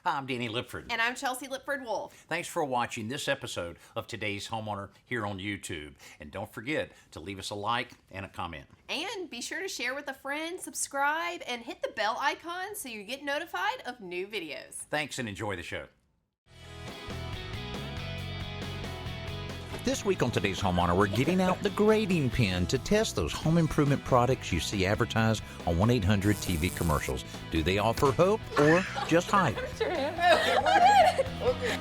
Hi, I'm Danny Lipford. And I'm Chelsea Lipford-Wolf. Thanks for watching this episode of Today's Homeowner here on YouTube. And don't forget to leave us a like and a comment. And be sure to share with a friend, subscribe, and hit the bell icon so you get notified of new videos. Thanks and enjoy the show. This week on Today's Homeowner, we're getting out the grading pen to test those home improvement products you see advertised on 1-800 TV commercials. Do they offer hope or just hype? Okay.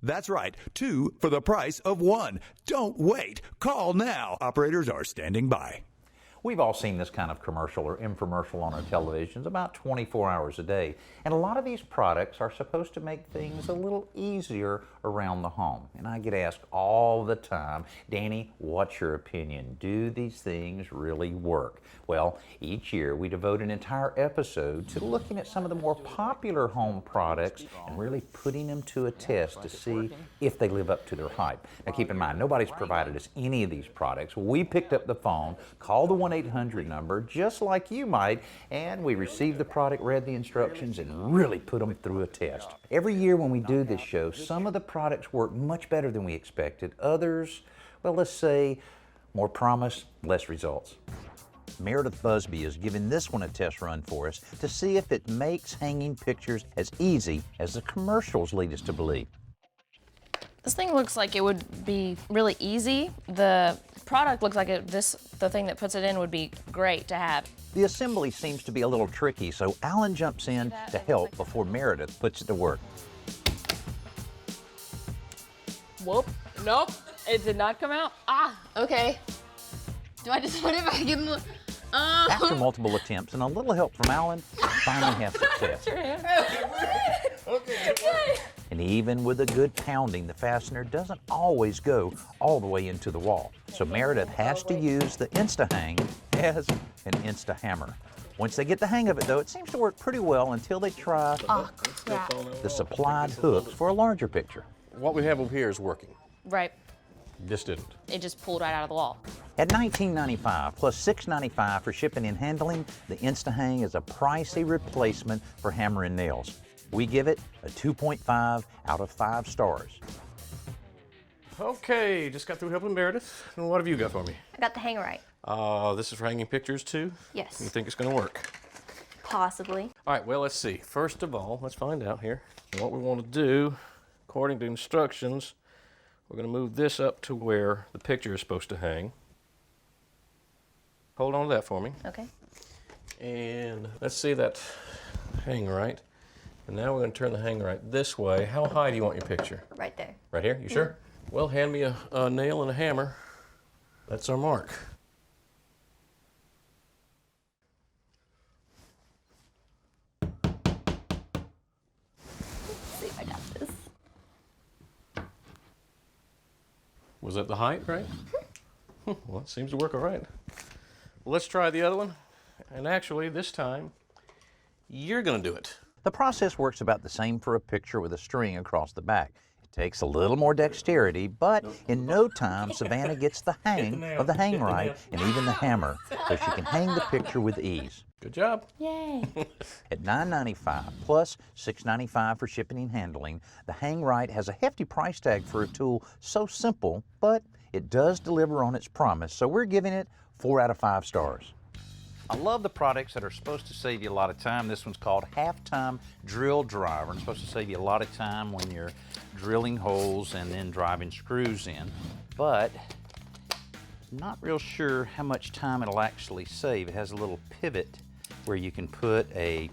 That's right, 2 for the price of 1. Don't wait. Call now. Operators are standing by. We've all seen this kind of commercial or infomercial on our televisions about 24 hours a day. And a lot of these products are supposed to make things a little easier around the home. And I get asked all the time, Danny, what's your opinion? Do these things really work? Well, each year we devote an entire episode to looking at some of the more popular home products and really putting them to a test to see if they live up to their hype. Now keep in mind, nobody's provided us any of these products. We picked up the phone, called the 1-800 number, just like you might, and we received the product, read the instructions, and really put them through a test. Every year when we do this show, some of the products work much better than we expected. Others, well, let's say, more promise, less results. Meredith Busby is giving this one a test run for us to see if it makes hanging pictures as easy as the commercials lead us to believe. This thing looks like it would be really easy. The product looks like the thing that puts it in would be great to have. The assembly seems to be a little tricky, so Alan jumps in to help before Meredith puts it to work. Whoop. Nope. It did not come out. Ah, okay. Do I just put it back in the... After multiple attempts and a little help from Alan, finally has success. Okay. And even with a good pounding, the fastener doesn't always go all the way into the wall. So Meredith has to use the InstaHang as an Insta-hammer. Once they get the hang of it, though, it seems to work pretty well until they try the supplied hooks for a larger picture. What we have over here is working. Right. This didn't. It just pulled right out of the wall. At $19.95 plus $6.95 for shipping and handling, the InstaHang is a pricey replacement for hammer and nails. We give it a 2.5 out of 5 stars. Okay, just got through helping Meredith. And what have you got for me? I got the HangRight. This is for hanging pictures too? Yes. You think it's going to work? Possibly. All right, well, let's see. First of all, let's find out here. What we want to do, according to instructions, we're going to move this up to where the picture is supposed to hang. Hold on to that for me. Okay. And let's see that HangRight. And now we're going to turn the HangRight this way. How high do you want your picture? Right there. Right here? You sure? Well, hand me a nail and a hammer. That's our mark. Let's see if I got this. Was that the height, right? Well, it seems to work all right. Well, let's try the other one. And actually, this time, you're going to do it. The process works about the same for a picture with a string across the back. It takes a little more dexterity, but in no time, Savannah gets the hang of the HangRight and even the hammer, so she can hang the picture with ease. Good job. Yay. At $9.95 plus $6.95 for shipping and handling, the HangRight has a hefty price tag for a tool so simple, but it does deliver on its promise, so we're giving it 4 out of 5 stars. I love the products that are supposed to save you a lot of time. This one's called Halftime Drill Driver. It's supposed to save you a lot of time when you're drilling holes and then driving screws in. But I'm not real sure how much time it'll actually save. It has a little pivot where you can put a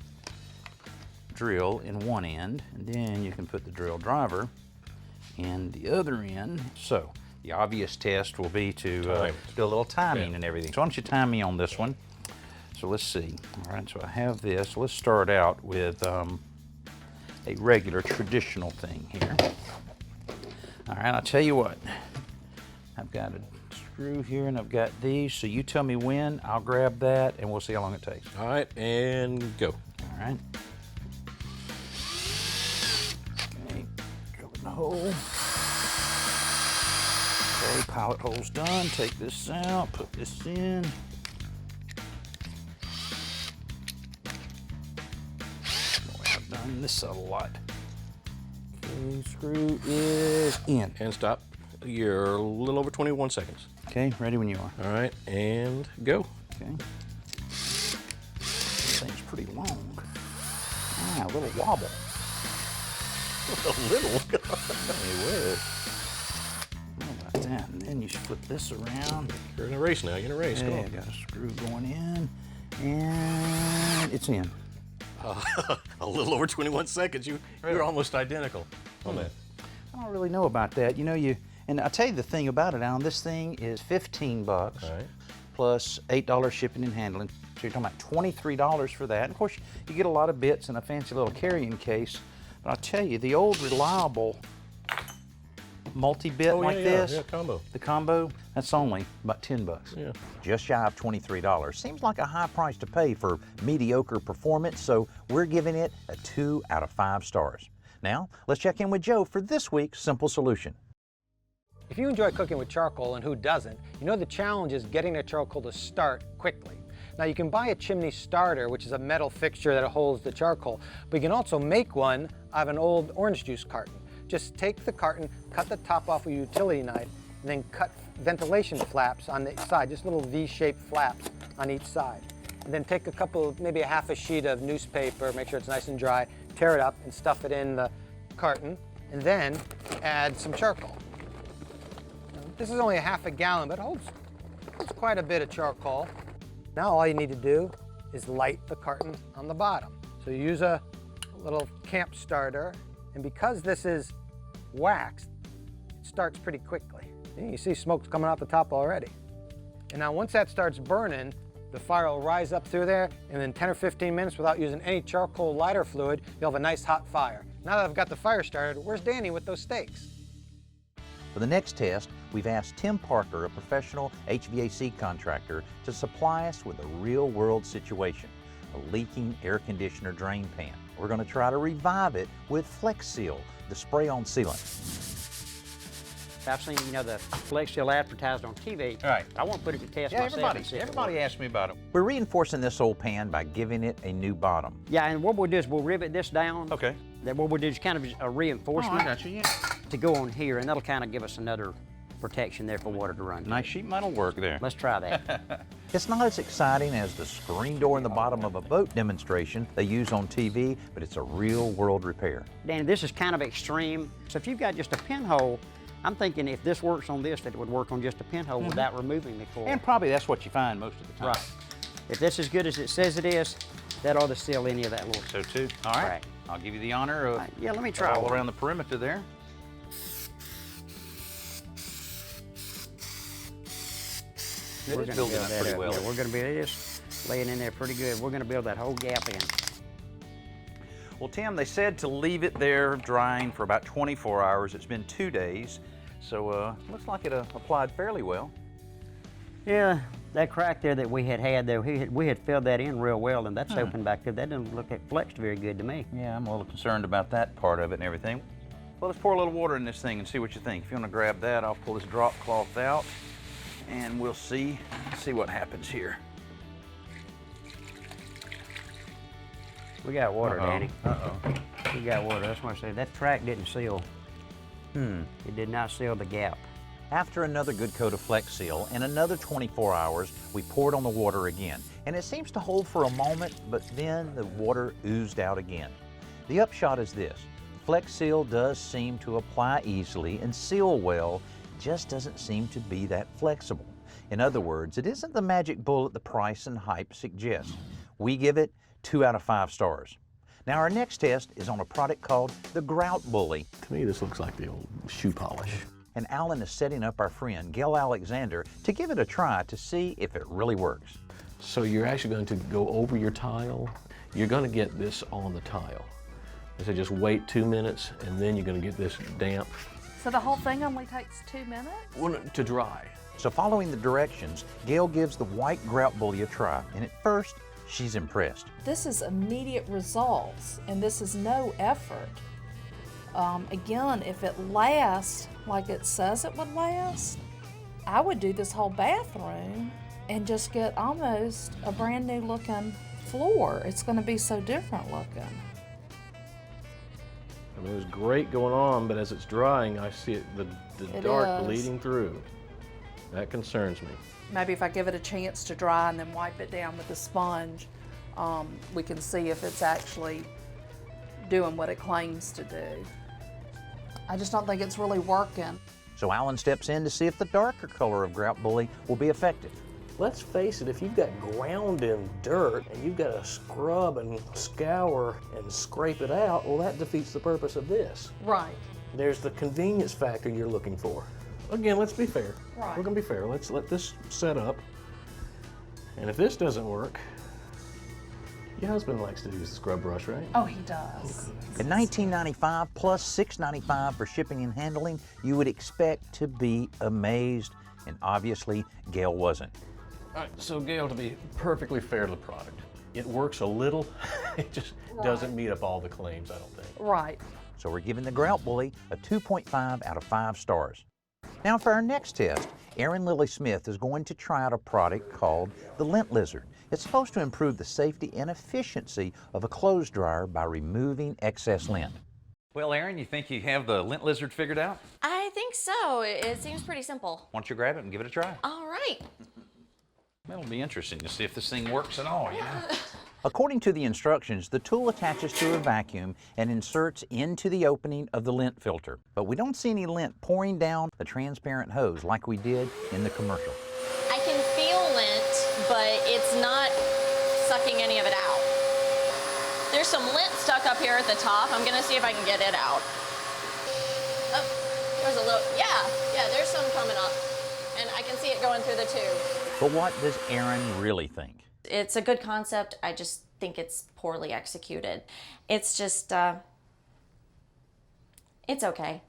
drill in one end, and then you can put the drill driver in the other end. So the obvious test will be to do a little timing and everything. So why don't you time me on this one? So let's see. All right, so I have this. Let's start out with a regular traditional thing here. All right, I'll tell you what. I've got a screw here, and I've got these. So you tell me when, I'll grab that, and we'll see how long it takes. All right, and go. All right. Okay, drill in the hole. Okay, pilot hole's done. Take this out, put this in. Boy, I've done this a lot. Okay, screw is in. And stop. You're a little over 21 seconds. Okay, ready when you are. All right, and go. Okay. This thing's pretty long. Ah, a little wobble. A little. How about that? And then you flip this around. You're in a race now. You're in a race. Go Okay, on. I got a screw going in, and it's in. A little over 21 seconds. You're almost identical. Oh, man. I don't really know about that. You know, and I'll tell you the thing about it, Alan, this thing is $15 All right. plus $8 shipping and handling. So you're talking about $23 for that. And of course, you get a lot of bits and a fancy little carrying case. But I'll tell you, the old reliable multi-bit like this, combo. the combo, that's only about $10. Yeah. Just shy of $23. Seems like a high price to pay for mediocre performance, so we're giving it a 2 out of 5 stars. Now, let's check in with Joe for this week's Simple Solution. If you enjoy cooking with charcoal, and who doesn't, you know the challenge is getting the charcoal to start quickly. Now you can buy a chimney starter, which is a metal fixture that holds the charcoal, but you can also make one out of an old orange juice carton. Just take the carton, cut the top off with a utility knife, and then cut ventilation flaps on the side, just little V-shaped flaps on each side. And then take a couple, maybe a half a sheet of newspaper, make sure it's nice and dry, tear it up and stuff it in the carton, and then add some charcoal. Now, this is only a half a gallon, but it holds quite a bit of charcoal. Now all you need to do is light the carton on the bottom. So you use a little camp starter, and because this is waxed, it starts pretty quickly. You see smoke's coming out the top already. And now once that starts burning, the fire will rise up through there, and in 10 or 15 minutes without using any charcoal lighter fluid, you'll have a nice hot fire. Now that I've got the fire started, where's Danny with those steaks? For the next test, we've asked Tim Parker, a professional HVAC contractor, to supply us with a real-world situation, a leaking air conditioner drain pan. We're going to try to revive it with Flex Seal, the spray-on sealant. I've seen, the Flex Seal advertised on TV. Right. I want to put it to test Yeah, myself and see if it everybody works. asked me about it. We're reinforcing this old pan by giving it a new bottom. Yeah, and what we'll do is we'll rivet this down. Okay. Then what we'll do is kind of a reinforcement got you, yeah. to go on here, and that'll kind of give us another protection there for water to run. Nice sheet metal work there. Let's try that. It's not as exciting as the screen door in the bottom of a boat demonstration they use on TV, but it's a real-world repair. Danny, this is kind of extreme. So if you've got just a pinhole, I'm thinking if this works on this, that it would work on just a pinhole without removing the coil. And probably that's what you find most of the time. Right. If this is good as it says it is, that ought to seal any of that little. So too. All right. Right. I'll give you the honor of Yeah, let me try all one. around the perimeter there. It We're is gonna building build up that pretty up. well. Yeah, we're going to be just laying in there pretty good. We're going to build that whole gap in. Well, Tim, they said to leave it there drying for about 24 hours. It's been 2 days, so looks like it applied fairly well. Yeah, that crack there that we had there, we had filled that in real well, and that's open back there. That doesn't look like flexed very good to me. Yeah, I'm a little concerned about that part of it and everything. Well, let's pour a little water in this thing and see what you think. If you want to grab that, I'll pull this drop cloth out, and we'll see what happens here. We got water, Danny. Uh-oh. We got water. That's what I say. That track didn't seal. It did not seal the gap. After another good coat of Flex Seal and another 24 hours, we poured on the water again. And it seems to hold for a moment, but then the water oozed out again. The upshot is this: Flex Seal does seem to apply easily and seal well, just doesn't seem to be that flexible. In other words, it isn't the magic bullet the price and hype suggest. We give it 2 out of 5 stars. Now our next test is on a product called the Grout Bully. To me, this looks like the old shoe polish. And Alan is setting up our friend Gail Alexander to give it a try to see if it really works. So you're actually going to go over your tile. You're going to get this on the tile. So just wait 2 minutes, and then you're going to get this damp. So the whole thing only takes 2 minutes? Well, to dry. So following the directions, Gail gives the white Grout Bully a try, and at first, she's impressed. This is immediate results, and this is no effort. Again, if it lasts like it says it would last, I would do this whole bathroom and just get almost a brand new looking floor. It's going to be so different looking. I mean, it was great going on, but as it's drying, I see the dark is. bleeding through. That concerns me. Maybe if I give it a chance to dry and then wipe it down with a sponge, we can see if it's actually doing what it claims to do. I just don't think it's really working. So Alan steps in to see if the darker color of Grout Bully will be effective. Let's face it, if you've got ground in dirt and you've got to scrub and scour and scrape it out, well, that defeats the purpose of this. Right. There's the convenience factor you're looking for. Again, let's be fair. Right. We're gonna be fair. Let's let this set up. And if this doesn't work, your husband likes to use the scrub brush, right? Oh, he does. At $19.95 plus $6.95 for shipping and handling, you would expect to be amazed, and obviously Gail wasn't. All right, so Gail, to be perfectly fair to the product, it works a little. It just doesn't meet up all the claims, I don't think. Right. So we're giving the Grout Bully a 2.5 out of 5 stars. Now for our next test, Erin Lily Smith is going to try out a product called the Lint Lizard. It's supposed to improve the safety and efficiency of a clothes dryer by removing excess lint. Well, Erin, you think you have the Lint Lizard figured out? I think so. It seems pretty simple. Why don't you grab it and give it a try? All right. It'll be interesting to see if this thing works at all, you know? According to the instructions, the tool attaches to a vacuum and inserts into the opening of the lint filter. But we don't see any lint pouring down the transparent hose like we did in the commercial. I can feel lint, but it's not sucking any of it out. There's some lint stuck up here at the top. I'm gonna see if I can get it out. Oh, there's a little, yeah, there's some coming up. And I can see it going through the tube. But what does Erin really think? It's a good concept. I just think it's poorly executed. It's just, it's okay.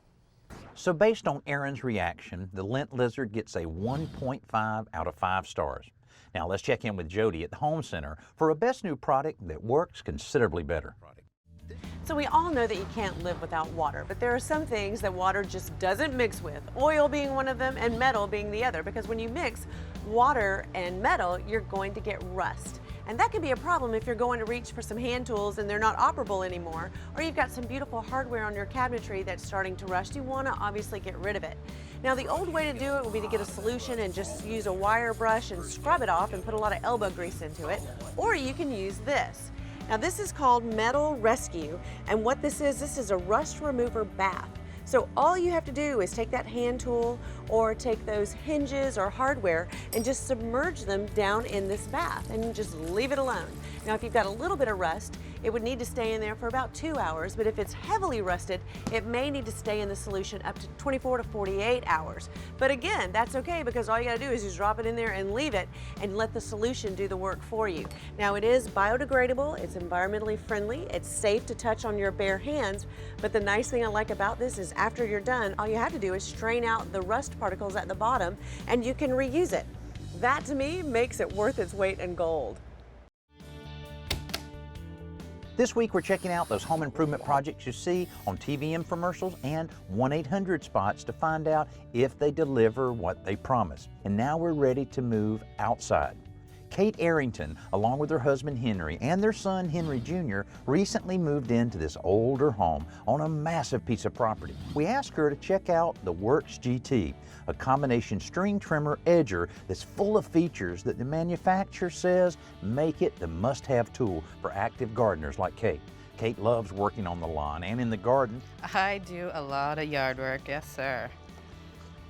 So based on Erin's reaction, the Lint Lizard gets a 1.5 out of 5 stars. Now let's check in with Jody at the Home Center for a best new product that works considerably better. So we all know that you can't live without water, but there are some things that water just doesn't mix with, oil being one of them and metal being the other, because when you mix water and metal, you're going to get rust. And that can be a problem if you're going to reach for some hand tools and they're not operable anymore, or you've got some beautiful hardware on your cabinetry that's starting to rust. You want to obviously get rid of it. Now the old way to do it would be to get a solution and just use a wire brush and scrub it off and put a lot of elbow grease into it, or you can use this. Now this is called Metal Rescue, and what this is a rust remover bath. So all you have to do is take that hand tool or take those hinges or hardware and just submerge them down in this bath and just leave it alone. Now if you've got a little bit of rust, it would need to stay in there for about 2 hours, but if it's heavily rusted, it may need to stay in the solution up to 24 to 48 hours. But again, that's okay, because all you gotta do is just drop it in there and leave it and let the solution do the work for you. Now it is biodegradable, it's environmentally friendly, it's safe to touch on your bare hands, but the nice thing I like about this is after you're done, all you have to do is strain out the rust particles at the bottom and you can reuse it. That to me makes it worth its weight in gold. This week we're checking out those home improvement projects you see on TV infomercials and 1-800 spots to find out if they deliver what they promise. And now we're ready to move outside. Kate Arrington, along with her husband Henry and their son Henry Jr., recently moved into this older home on a massive piece of property. We asked her to check out the Worx GT, a combination string trimmer edger that's full of features that the manufacturer says make it the must-have tool for active gardeners like Kate. Kate loves working on the lawn and in the garden. I do a lot of yard work, yes sir.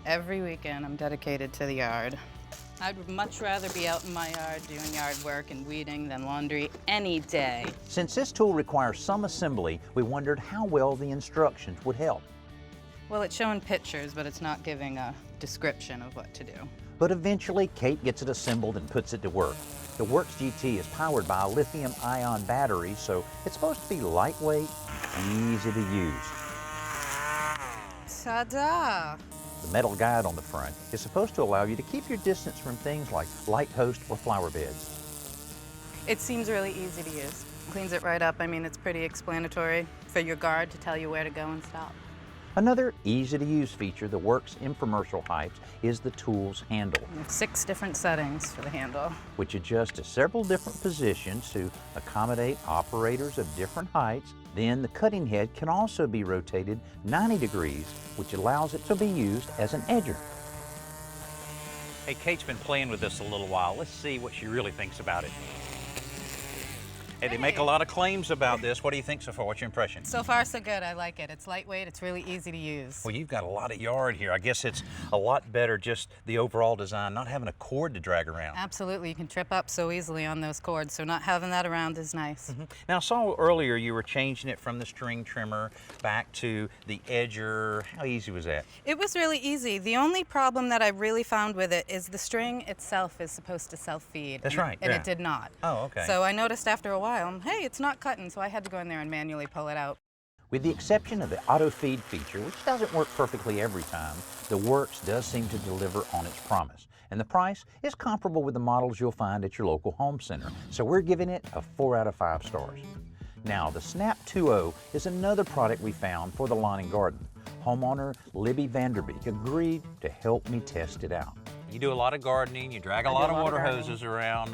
Every weekend I'm dedicated to the yard. I'd much rather be out in my yard doing yard work and weeding than laundry any day. Since this tool requires some assembly, we wondered how well the instructions would help. Well, it's showing pictures, but it's not giving a description of what to do. But eventually, Kate gets it assembled and puts it to work. The Worx GT is powered by a lithium-ion battery, so it's supposed to be lightweight, easy to use. Ta-da! The metal guide on the front is supposed to allow you to keep your distance from things like light post or flower beds. It seems really easy to use. Cleans it right up. I mean, it's pretty explanatory for your guard to tell you where to go and stop. Another easy-to-use feature the Worx infomercial heights is the tool's handle, 6 different settings for the handle, which adjusts to several different positions to accommodate operators of different heights. Then the cutting head can also be rotated 90 degrees, which allows it to be used as an edger. Hey, Kate's been playing with this a little while. Let's see what she really thinks about it. Hey, they make a lot of claims about this. What do you think so far? What's your impression? So far, so good. I like it. It's lightweight. It's really easy to use. Well, you've got a lot of yard here. I guess it's a lot better just the overall design, not having a cord to drag around. Absolutely. You can trip up so easily on those cords, so not having that around is nice. Now, I saw earlier you were changing it from the string trimmer back to the edger. How easy was that? It was really easy. The only problem that I really found with it is the string itself is supposed to self-feed. That's right. And it did not. Oh, okay. So I noticed after a while, hey, it's not cutting, so I had to go in there and manually pull it out. With the exception of the auto feed feature, which doesn't work perfectly every time, the Worx does seem to deliver on its promise. And the price is comparable with the models you'll find at your local home center. So we're giving it a 4 out of 5 stars. Now, the Snap 2.0 is another product we found for the lawn and garden. Homeowner Libby Vanderbeek agreed to help me test it out. You do a lot of gardening, you drag a lot of water hoses around.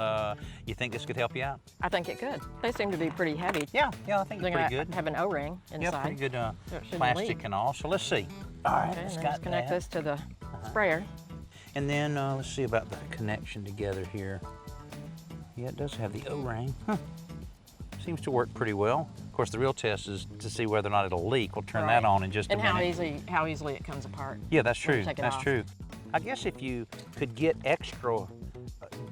You think this could help you out? I think it could. They seem to be pretty heavy. Yeah, I think it's pretty good. Have an O-ring inside. Yeah, pretty good so it plastic leak. and all. So let's see. All right, Okay, let's and then got just connect that. this to the sprayer. And then let's see about the connection together here. Yeah, it does have the O-ring. Seems to work pretty well. Of course, the real test is to see whether or not it'll leak. We'll turn that on in just a minute. And how easily it comes apart. Yeah, that's true. Take it That's off. true. I guess if you could get extra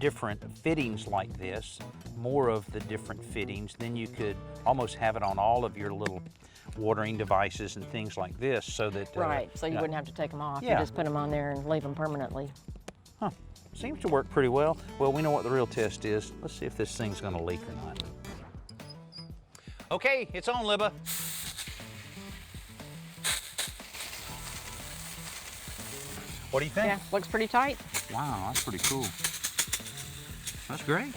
different fittings like this, more of the different fittings, then you could almost have it on all of your little watering devices and things like this, so that Right, so you wouldn't have to take them off. Yeah. You just put them on there and leave them permanently. Huh. Seems to work pretty well. Well, we know what the real test is. Let's see if this thing's going to leak or not. Okay, it's on, Libba. What do you think? Yeah, looks pretty tight. Wow, that's pretty cool. That's great.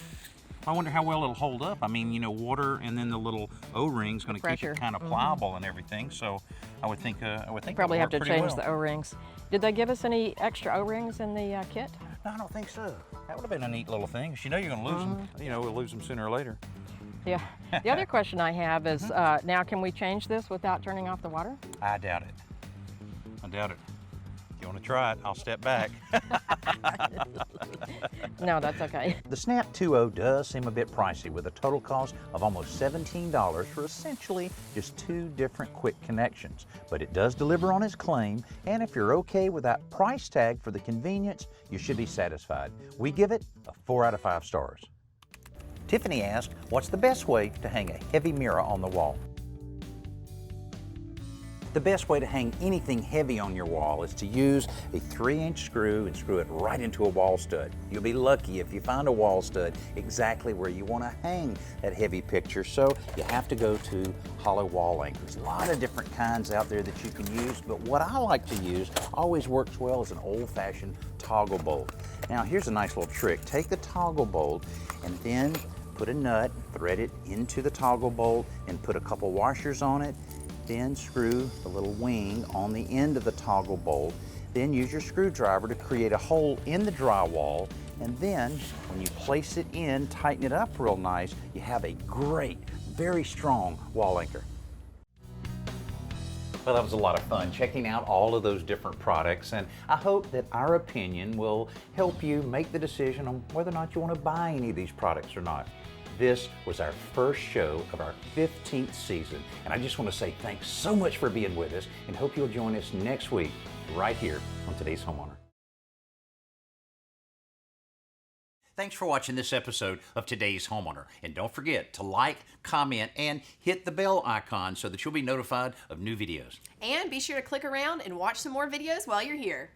I wonder how well it'll hold up. I mean, you know, water and then the little O-ring's going to keep it kind of pliable and everything. So I would think Probably have to it'll work pretty change well. the O-rings. Did they give us any extra O-rings in the kit? No, I don't think so. That would have been a neat little thing. 'Cause you know you're going to lose them. You know, we'll lose them sooner or later. Yeah. The other question I have is, now can we change this without turning off the water? I doubt it. I doubt it. If you want to try it, I'll step back. No, that's okay. The Snap 2.0 does seem a bit pricey, with a total cost of almost $17 for essentially just 2 different quick connections. But it does deliver on its claim, and if you're okay with that price tag for the convenience, you should be satisfied. We give it a 4 out of 5 stars. Tiffany asked, what's the best way to hang a heavy mirror on the wall? The best way to hang anything heavy on your wall is to use a 3-inch screw and screw it right into a wall stud. You'll be lucky if you find a wall stud exactly where you want to hang that heavy picture, so you have to go to hollow wall anchors. A lot of different kinds out there that you can use, but what I like to use always works well as an old-fashioned toggle bolt. Now here's a nice little trick. Take the toggle bolt and then put a nut, thread it into the toggle bolt, and put a couple washers on it. Then screw the little wing on the end of the toggle bolt. Then use your screwdriver to create a hole in the drywall. And then when you place it in, tighten it up real nice, you have a great, very strong wall anchor. Well, that was a lot of fun checking out all of those different products, and I hope that our opinion will help you make the decision on whether or not you want to buy any of these products or not. This was our first show of our 15th season, and I just want to say thanks so much for being with us, and hope you'll join us next week right here on Today's Homeowner. Thanks for watching this episode of Today's Homeowner, and don't forget to like, comment, and hit the bell icon so that you'll be notified of new videos. And be sure to click around and watch some more videos while you're here.